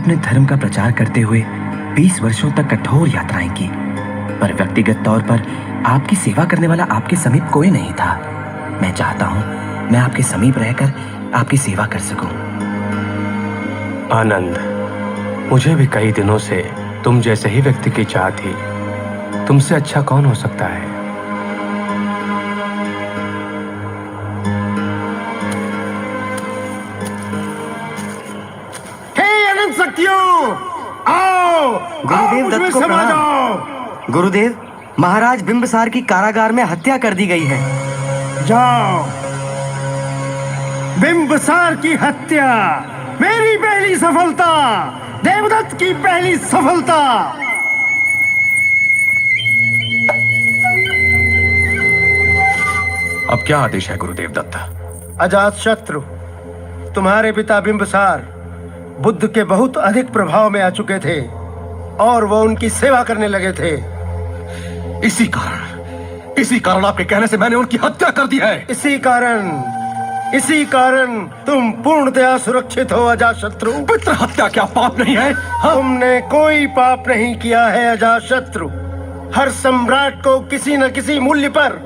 अपने धर्म का प्रचार करते हुए 20 वर्षों तक कठोर यात्राएं की, पर व्यक्तिगत तौर पर आपकी सेवा करने वाला आपके समीप कोई नहीं था। मैं चाहता हूं मैं आपके समीप रहकर आपकी सेवा कर सकूं। आनंद, मुझे भी कई दिनों से तुम जैसे ही व्यक्ति की चाह थी। तुमसे अच्छा कौन हो सकता है? हे अनंत शक्तियों, आओ गुरुदेव दत्त को समा प्रणाम। जाओ। गुरुदेव, महाराज बिंबसार की कारागार में हत्या कर दी गई है। जाओ। बिंबसार की हत्या मेरी पहली सफलता, देवदत्त की पहली सफलता। अब क्या आदेश है गुरुदेव दत्त? अजात शत्रु, तुम्हारे पिता बिंबसार बुद्ध के बहुत अधिक प्रभाव में आ चुके थे और वो उनकी सेवा करने लगे थे। इसी कारण आपके कहने से मैंने उनकी हत्या कर दी है। इसी कारण तुम पूर्णतया सुरक्षित हो अजातशत्रु। पितृ हत्या क्या पाप नहीं है? तुमने कोई पाप नहीं किया है अजातशत्रु। हर सम्राट को किसी न किसी मूल्य पर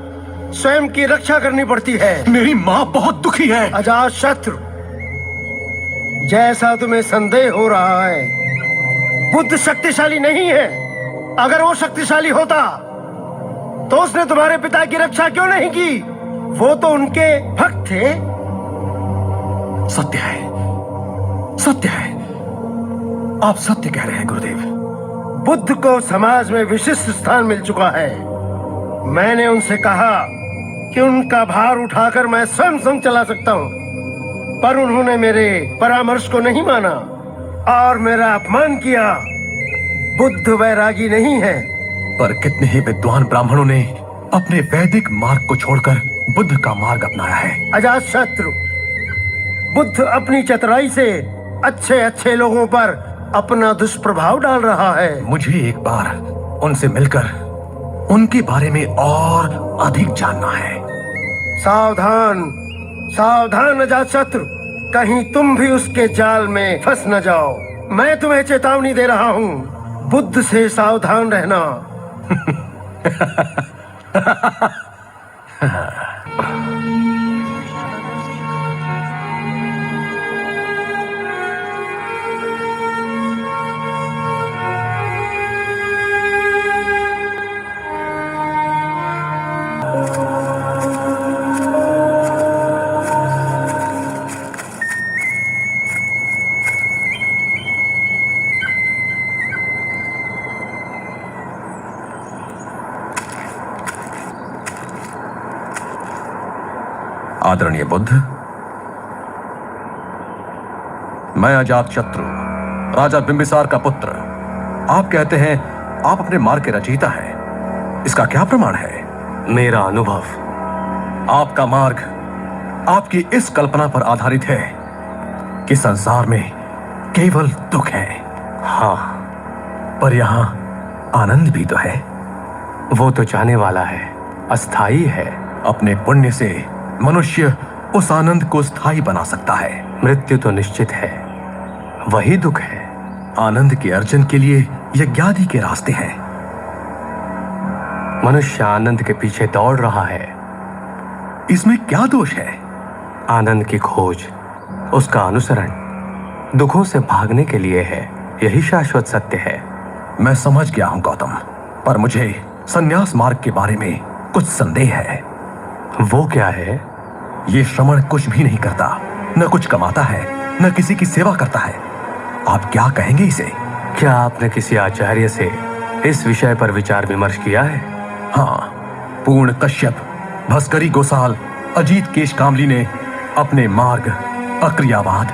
स्वयं की रक्षा करनी पड़ती है। मेरी माँ बहुत दुखी है। अजातशत्रु, जैसा तुम्हें संदेह हो रहा है, बुद्ध शक्तिशाली नहीं है। अगर वो शक्तिशाली होता तो उसने तुम्हारे पिता की रक्षा क्यों नहीं की? वो तो उनके भक्त थे। सत्य है, आप सत्य कह रहे हैं गुरुदेव। बुद्ध को समाज में विशिष्ट स्थान मिल चुका है। मैंने उनसे कहा कि उनका भार उठाकर मैं स्वयं चला सकता हूँ, पर उन्होंने मेरे परामर्श को नहीं माना और मेरा अपमान किया। बुद्ध वैरागी नहीं है। पर कितने ही विद्वान ब्राह्मणों ने अपने वैदिक मार्ग को छोड़कर बुद्ध का मार्ग अपनाया है। अजातशत्रु, बुद्ध अपनी चतुराई से अच्छे लोगों पर अपना दुष्प्रभाव डाल रहा है। मुझे एक बार उनसे मिलकर उनके बारे में और अधिक जानना है। सावधान अजातशत्रु, कहीं तुम भी उसके जाल में फंस न जाओ। मैं तुम्हें चेतावनी दे रहा हूँ, बुद्ध से सावधान रहना। आदरणीय बुद्ध, मैं अजातशत्रु, राजा बिंबिसार का पुत्र। आप कहते हैं आप अपने मार्ग के रचयिता हैं। इसका क्या प्रमाण है? मेरा अनुभव। आपका मार्ग आपकी इस कल्पना पर आधारित है कि संसार में केवल दुख है। हाँ, पर यहां आनंद भी तो है। वो तो जाने वाला है, अस्थाई है। अपने पुण्य से मनुष्य उस आनंद को स्थायी बना सकता है। मृत्यु तो निश्चित है, वही दुख है। आनंद के अर्जन के लिए यज्ञादि के रास्ते हैं। मनुष्य आनंद के पीछे दौड़ रहा है। इसमें क्या दोष है? आनंद की खोज, उसका अनुसरण दुखों से भागने के लिए है। यही शाश्वत सत्य है। मैं समझ गया हूं गौतम, पर मुझे संन्यास मार्ग के बारे में कुछ संदेह है। वो क्या है? ये श्रमण कुछ भी नहीं करता, न कुछ कमाता है, न किसी की सेवा करता है। आप क्या कहेंगे इसे? क्या आपने किसी आचार्य से इस विषय पर विचार विमर्श किया है? हाँ, पूर्ण कश्यप, भस्करी गोसाल, अजीत केश कामली ने अपने मार्ग, अक्रियावाद,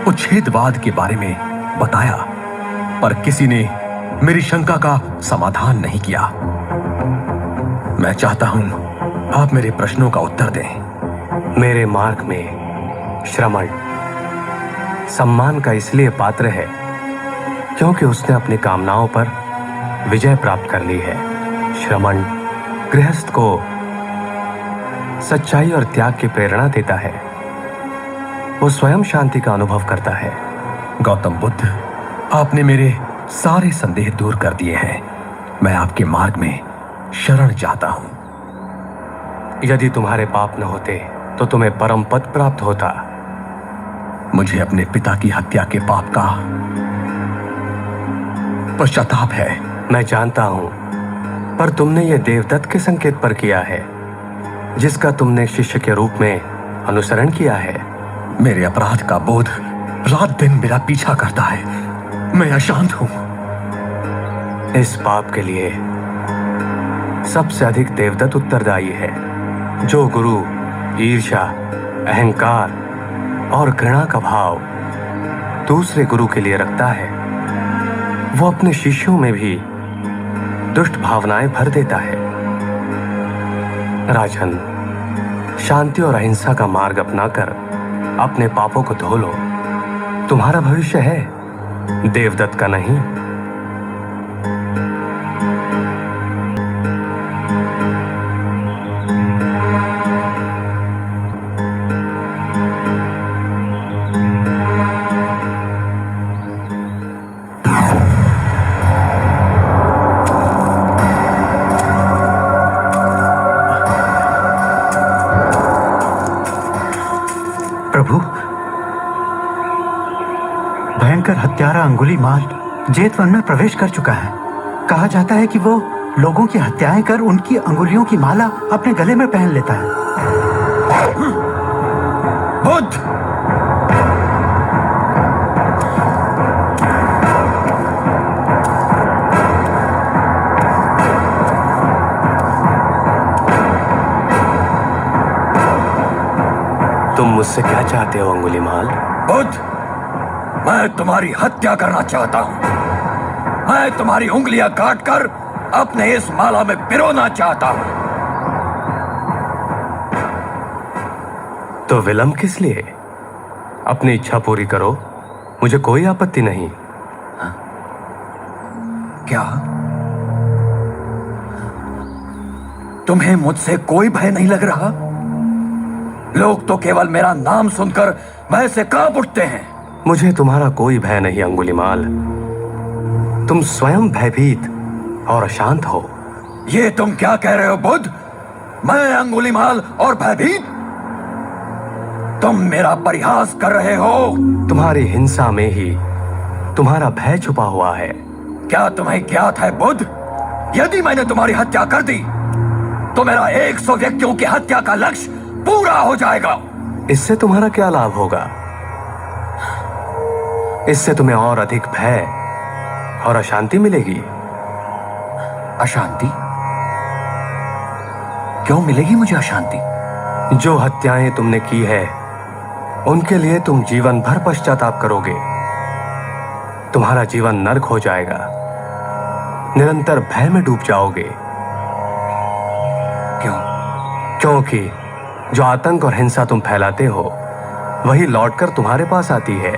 उच्छेदवाद के बारे में बताया, पर किसी ने मेरी शंका का समाधान नहीं किया। मैं चाहता हूं आप मेरे प्रश्नों का उत्तर दें। मेरे मार्ग में श्रमण सम्मान का इसलिए पात्र है क्योंकि उसने अपनी कामनाओं पर विजय प्राप्त कर ली है। श्रमण गृहस्थ को सच्चाई और त्याग की प्रेरणा देता है। वो स्वयं शांति का अनुभव करता है। गौतम बुद्ध, आपने मेरे सारे संदेह दूर कर दिए हैं। मैं आपके मार्ग में शरण चाहता हूं। यदि तुम्हारे पाप न होते तो तुम्हें परम पद प्राप्त होता। मुझे अपने पिता की हत्या के पाप का पश्चाताप है। मैं जानता हूं, पर तुमने यह देवदत्त के संकेत पर किया है, जिसका तुमने शिष्य के रूप में अनुसरण किया है। मेरे अपराध का बोध रात दिन मेरा पीछा करता है। मैं अशांत हूं। इस पाप के लिए सबसे अधिक देवदत्त उत्तरदायी है। जो गुरु ईर्ष्या, अहंकार और घृणा का भाव दूसरे गुरु के लिए रखता है, वो अपने शिष्यों में भी दुष्ट भावनाएं भर देता है। राजन, शांति और अहिंसा का मार्ग अपनाकर अपने पापों को धो लो। तुम्हारा भविष्य है, देवदत्त का नहीं। प्रभु, भयंकर हत्यारा अंगुलीमाल जेतवन में प्रवेश कर चुका है। कहा जाता है कि वो लोगों की हत्याएं कर उनकी अंगुलियों की माला अपने गले में पहन लेता है। बुद्ध! तुम मुझसे क्या चाहते हो अंगुलीमाल? बुद्ध, मैं तुम्हारी हत्या करना चाहता हूं। मैं तुम्हारी उंगलियां काटकर अपने इस माला में पिरोना चाहता हूं। तो विलंब किस लिए? अपनी इच्छा पूरी करो, मुझे कोई आपत्ति नहीं। क्या तुम्हें मुझसे कोई भय नहीं लग रहा? लोग तो केवल मेरा नाम सुनकर भय से कांप उठते हैं। मुझे तुम्हारा कोई भय नहीं अंगुलीमाल। तुम स्वयं भयभीत और अशांत हो। ये तुम क्या कह रहे हो बुद्ध? मैं अंगुलीमाल और भयभीत? तुम मेरा परिहास कर रहे हो। तुम्हारी हिंसा में ही तुम्हारा भय छुपा हुआ है। क्या तुम्हें ज्ञात है बुद्ध, यदि मैंने तुम्हारी हत्या कर दी तो मेरा 100 व्यक्तियों की हत्या का लक्ष्य पूरा हो जाएगा। इससे तुम्हारा क्या लाभ होगा? इससे तुम्हें और अधिक भय और अशांति मिलेगी। अशांति? क्यों मिलेगी मुझे अशांति? जो हत्याएं तुमने की है उनके लिए तुम जीवन भर पश्चाताप करोगे। तुम्हारा जीवन नरक हो जाएगा। निरंतर भय में डूब जाओगे। क्यों? क्योंकि जो आतंक और हिंसा तुम फैलाते हो वही लौटकर तुम्हारे पास आती है।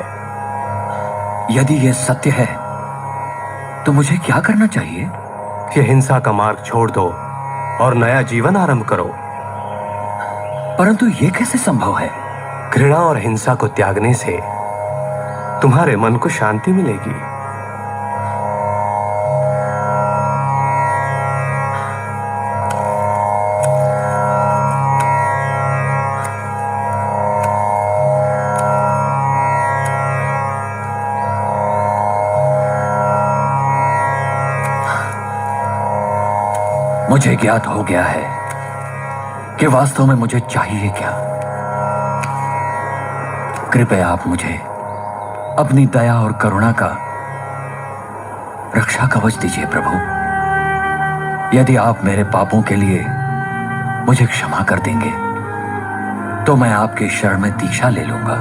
यदि यह सत्य है तो मुझे क्या करना चाहिए? ये हिंसा का मार्ग छोड़ दो और नया जीवन आरंभ करो। परंतु यह कैसे संभव है? घृणा और हिंसा को त्यागने से तुम्हारे मन को शांति मिलेगी। मुझे ज्ञात हो गया है कि वास्तव में मुझे चाहिए क्या। कृपया आप मुझे अपनी दया और करुणा का रक्षा कवच दीजिए प्रभु। यदि आप मेरे पापों के लिए मुझे क्षमा कर देंगे तो मैं आपके शरण में दीक्षा ले लूंगा।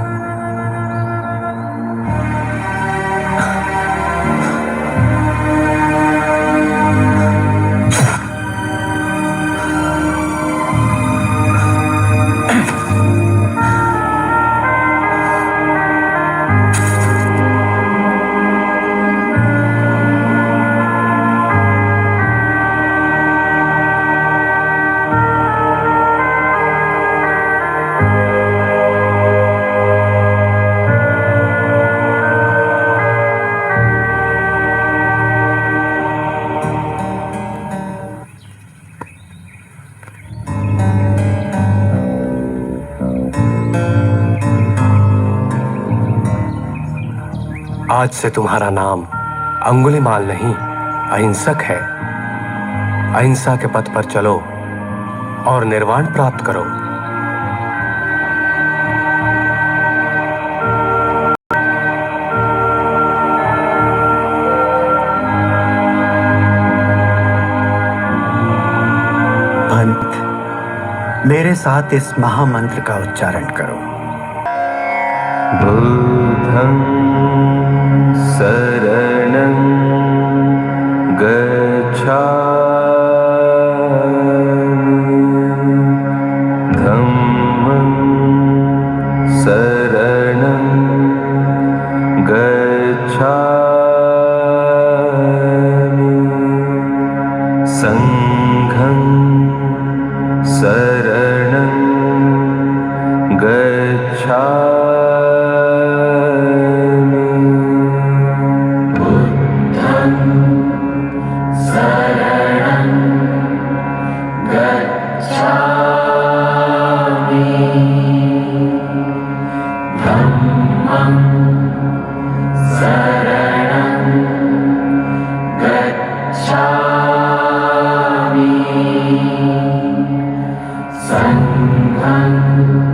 आज से तुम्हारा नाम अंगुलीमाल नहीं, अहिंसक है। अहिंसा के पथ पर चलो और निर्वाण प्राप्त करो। पंत, मेरे साथ इस महामंत्र का उच्चारण करो। बुद्धं शरणं गच्छामि, धम्मं शरणं गच्छामि, संघं शरणं गच्छामि। Sangham